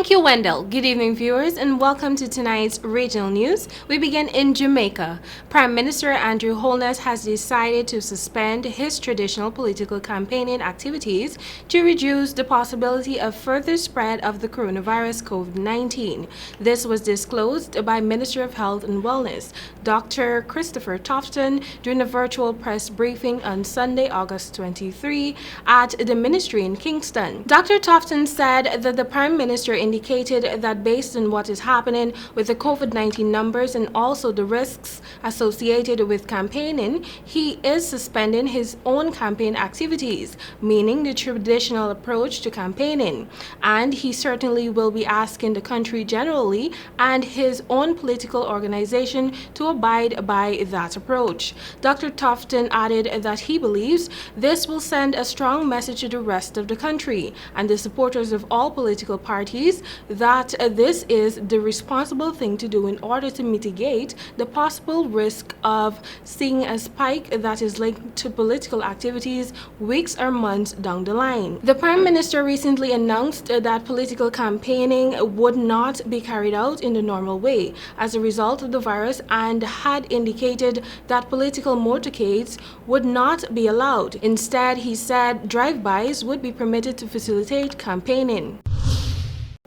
Thank you, Wendell. Good evening, viewers, and welcome to tonight's regional news. We begin in Jamaica. Prime Minister Andrew Holness has decided to suspend his traditional political campaigning activities to reduce the possibility of further spread of the coronavirus COVID-19. This was disclosed by Minister of Health and Wellness, Dr. Christopher Tofton, during a virtual press briefing on Sunday, August 23, at the ministry in Kingston. Dr. Tofton said that the Prime Minister indicated that based on what is happening with the COVID-19 numbers and also the risks associated with campaigning, he is suspending his own campaign activities, meaning the traditional approach to campaigning. And he certainly will be asking the country generally and his own political organization to abide by that approach. Dr. Tofton added that he believes this will send a strong message to the rest of the country and the supporters of all political parties that this is the responsible thing to do in order to mitigate the possible risk of seeing a spike that is linked to political activities weeks or months down the line. The Prime Minister recently announced that political campaigning would not be carried out in the normal way as a result of the virus and had indicated that political motorcades would not be allowed. Instead, he said drive-bys would be permitted to facilitate campaigning.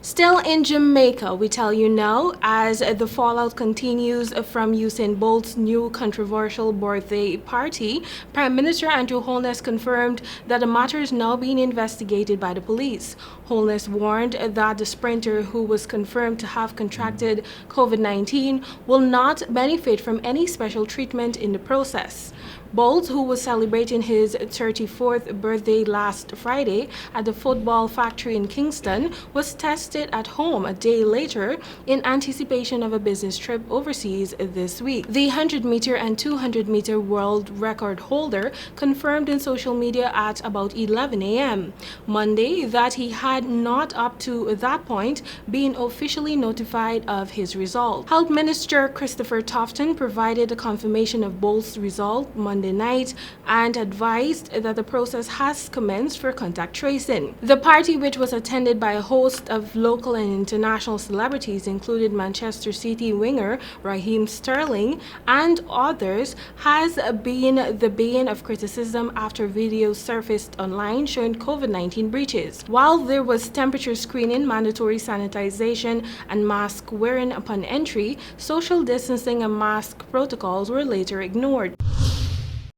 Still in Jamaica, we tell you now, as the fallout continues from Usain Bolt's new controversial birthday party, Prime Minister Andrew Holness confirmed that the matter is now being investigated by the police. Holness warned that the sprinter, who was confirmed to have contracted COVID-19, will not benefit from any special treatment in the process. Bolt, who was celebrating his 34th birthday last Friday at the football factory in Kingston, was tested at home a day later in anticipation of a business trip overseas this week. The 100-meter and 200-meter world record holder confirmed in social media at about 11 a.m. Monday that he had not up to that point been officially notified of his result. Health Minister Christopher Tofton provided a confirmation of Bolt's result Monday night and advised that the process has commenced for contact tracing. The party, which was attended by a host of local and international celebrities, included Manchester City winger Raheem Sterling and others, has been the bane of criticism after videos surfaced online showing COVID-19 breaches. While there was temperature screening, mandatory sanitization, and mask wearing upon entry, social distancing and mask protocols were later ignored.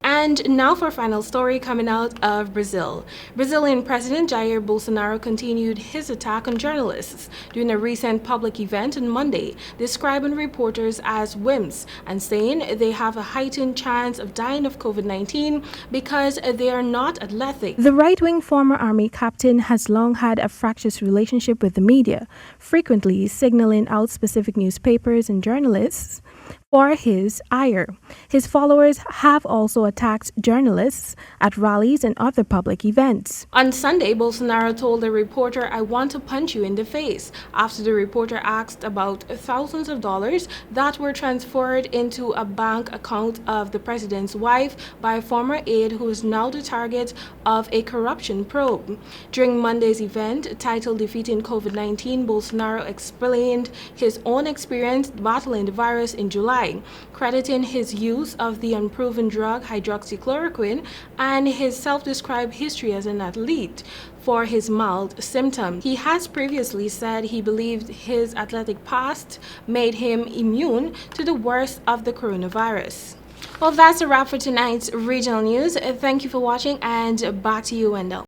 And now for a final story coming out of Brazil. Brazilian President Jair Bolsonaro continued his attack on journalists during a recent public event on Monday, describing reporters as wimps and saying they have a heightened chance of dying of COVID-19 because they are not athletic. The right-wing former army captain has long had a fractious relationship with the media, frequently signaling out specific newspapers and journalists for his ire. His followers have also attacked journalists at rallies and other public events. On Sunday, Bolsonaro told a reporter, "I want to punch you in the face," after the reporter asked about thousands of dollars that were transferred into a bank account of the president's wife by a former aide who is now the target of a corruption probe. During Monday's event, titled Defeating COVID-19, Bolsonaro explained his own experience battling the virus in July, crediting his use of the unproven drug hydroxychloroquine and his self-described history as an athlete for his mild symptoms. He has previously said he believed his athletic past made him immune to the worst of the coronavirus. Well, that's a wrap for tonight's regional news. Thank you for watching, and back to you, Wendell.